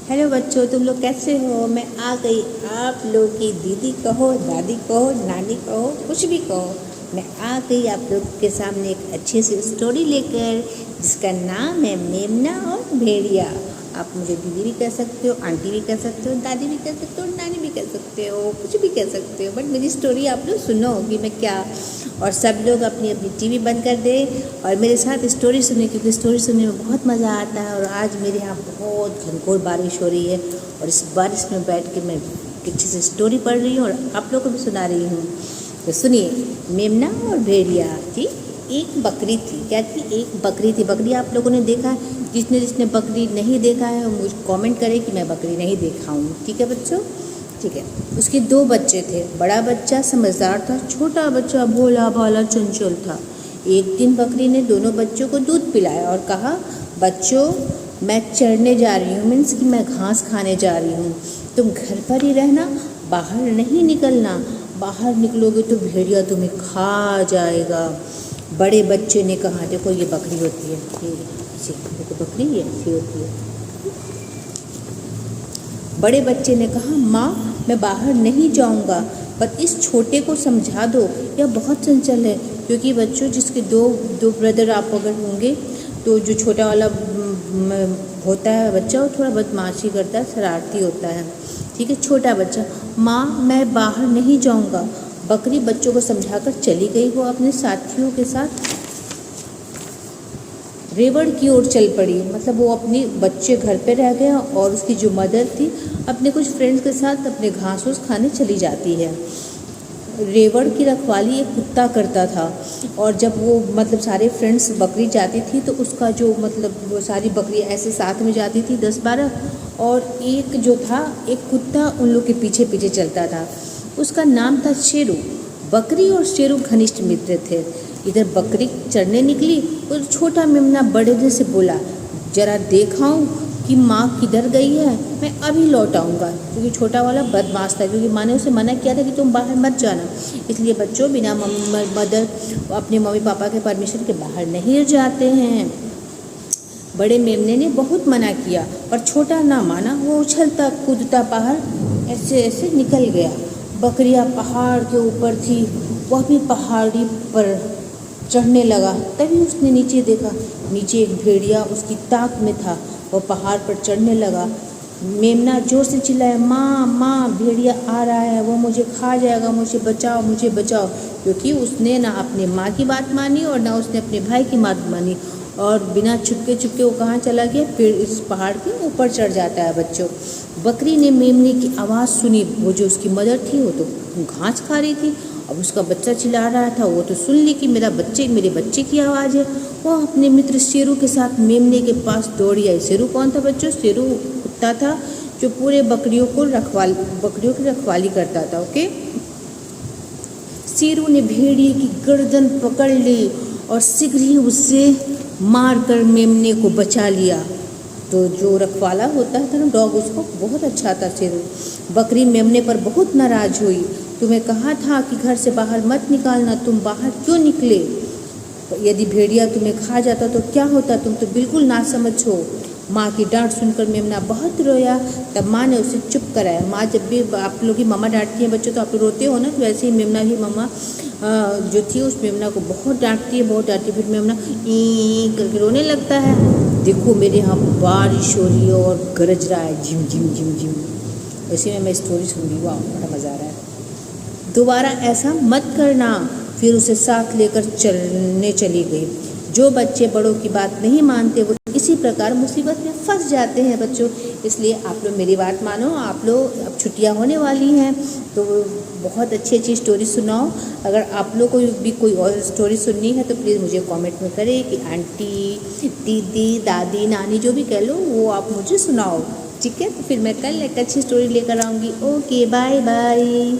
Hello बच्चों, तुम लोग कैसे हो। मैं आ गई आप लोग की दीदी कहो, दादी कहो, नानी कहो, कुछ भी कहो। मैं आ गई आप लोग के सामने एक अच्छी सी स्टोरी लेकर, जिसका नाम है मेमना और भेड़िया। आप मुझे दीदी भी कह सकते हो, आंटी भी कह सकते हो, दादी भी कह सकते हो, नानी भी कह सकते हो, कुछ भी कह सकते हो, बट मेरी स्टोरी आप लोग सुनो कि मैं क्या। और सब लोग अपनी अपनी टीवी बंद कर दे और मेरे साथ स्टोरी सुने, क्योंकि स्टोरी सुनने में बहुत मज़ा आता है। और आज मेरे यहाँ बहुत घनघोर बारिश हो रही है और इस बारिश में बैठ के मैं अच्छे से स्टोरी पढ़ रही हूँ और आप लोगों को भी सुना रही हूँ। तो सुनिए, मेमना और भेड़िया थी। एक बकरी थी। क्या थी? एक बकरी थी। बकरी आप लोगों ने देखा है? जिसने जिसने बकरी नहीं देखा है वो मुझे कमेंट करे कि मैं बकरी नहीं देखा हूँ। ठीक है बच्चों? ठीक है। उसके दो बच्चे थे। बड़ा बच्चा समझदार था, छोटा बच्चा भोला भाला चंचल था। एक दिन बकरी ने दोनों बच्चों को दूध पिलाया और कहा, बच्चों मैं चरने जा रही हूँ, मीन्स कि मैं घास खाने जा रही हूँ। तुम घर पर ही रहना, बाहर नहीं निकलना। बाहर निकलोगे तो भेड़िया तुम्हें खा जाएगा। बड़े बच्चे ने कहा, देखो ये बकरी होती है, ये देखो बकरी ये ऐसी होती है। बड़े बच्चे ने कहा, माँ मैं बाहर नहीं जाऊँगा, पर इस छोटे को समझा दो, यह बहुत चंचल है। क्योंकि बच्चों जिसके दो ब्रदर आप अगर होंगे तो जो छोटा वाला होता है बच्चा, वो थोड़ा बदमाशी करता है, शरारती होता है। ठीक है, छोटा बच्चा, माँ मैं बाहर नहीं जाऊँगा। बकरी बच्चों को समझाकर चली गई। वो अपने साथियों के साथ रेवड़ की ओर चल पड़ी। मतलब वो अपने बच्चे घर पे रह गया और उसकी जो मदर थी अपने कुछ फ्रेंड्स के साथ अपने घास फूस खाने चली जाती है। रेवड़ की रखवाली एक कुत्ता करता था और जब वो मतलब सारे फ्रेंड्स बकरी जाती थी तो उसका जो मतलब वो सारी बकरी ऐसे साथ में जाती थी 10-12, और एक जो था एक कुत्ता उन लोग के पीछे पीछे चलता था। उसका नाम था शेरू। बकरी और शेरू घनिष्ठ मित्र थे। इधर बकरी चरने निकली और छोटा मेमना बड़े दिल से बोला, जरा देखाऊं कि माँ किधर गई है, मैं अभी लौट आऊँगा। क्योंकि छोटा वाला बदमाश था, क्योंकि माँ ने उसे मना किया था कि तुम बाहर मत जाना। इसलिए बच्चों बिना मदर अपने मम्मी पापा के परमिशन के बाहर नहीं जाते हैं। बड़े मेमने ने बहुत मना किया पर छोटा ना माना। वो उछलता कूदता बाहर ऐसे ऐसे निकल गया। बकरियाँ पहाड़ के ऊपर थी, वह भी पहाड़ी पर चढ़ने लगा। तभी उसने नीचे देखा, नीचे एक भेड़िया उसकी ताक में था। वह पहाड़ पर चढ़ने लगा। मेमना जोर से चिल्लाया, माँ माँ भेड़िया आ रहा है, वो मुझे खा जाएगा, मुझे बचाओ मुझे बचाओ। क्योंकि उसने ना अपने माँ की बात मानी और ना उसने अपने भाई की बात मानी, और बिना छुपके वो कहाँ चला गया, फिर इस पहाड़ के ऊपर चढ़ जाता है बच्चों। बकरी ने मेमने की आवाज़ सुनी। वो जो उसकी मदर थी वो तो घास खा रही थी, अब उसका बच्चा चिल्ला रहा था। वो तो सुन ली कि मेरे बच्चे की आवाज़ है। वो अपने मित्र शेरू के साथ मेमने के पास दौड़ी आई। शेरू कौन था बच्चों? शेरू कुत्ता था जो पूरे बकरियों की रखवाली करता था। ओके। शेरू ने भेड़िए की गर्दन पकड़ ली और शीघ्र ही उससे मारकर मेमने को बचा लिया। तो जो रखवाला होता है ना डॉग, उसको बहुत अच्छा था शेरू। बकरी मेमने पर बहुत नाराज हुई। तुम्हें कहा था कि घर से बाहर मत निकालना, तुम बाहर क्यों निकले? यदि भेड़िया तुम्हें खा जाता तो क्या होता? तुम तो बिल्कुल नासमझ हो। माँ की डांट सुनकर मेमना बहुत रोया। तब माँ ने उसे चुप कराया। माँ जब भी आप लोग की मम्मा डांटती हैं बच्चों तो आप लोग रोते हो ना, तो वैसे ही मेमना की मम्मा जो थी उस मेमना को बहुत डांटती है। फिर मेमना ई करके रोने लगता है। देखो मेरे यहाँ बारिश हो रही है और गरज रहा है, झिम झिम झिम झिम। इसी में मैं स्टोरी सुन रही हूँ। वाह बड़ा मज़ा आ रहा है। दोबारा ऐसा मत करना। फिर उसे साथ लेकर चलने चली गई। जो बच्चे बड़ों की बात नहीं मानते वो इसी प्रकार मुसीबत में फंस जाते हैं बच्चों। इसलिए आप लोग मेरी बात मानो। आप लोग अब छुट्टियां होने वाली हैं तो बहुत अच्छी स्टोरी सुनाओ। अगर आप लोग को भी कोई और स्टोरी सुननी है तो प्लीज़ मुझे कमेंट में करें कि आंटी, दीदी, दादी, नानी जो भी कह लो वो आप मुझे सुनाओ। ठीक है, तो फिर मैं कल एक अच्छी स्टोरी लेकर आऊँगी। Okay, bye bye.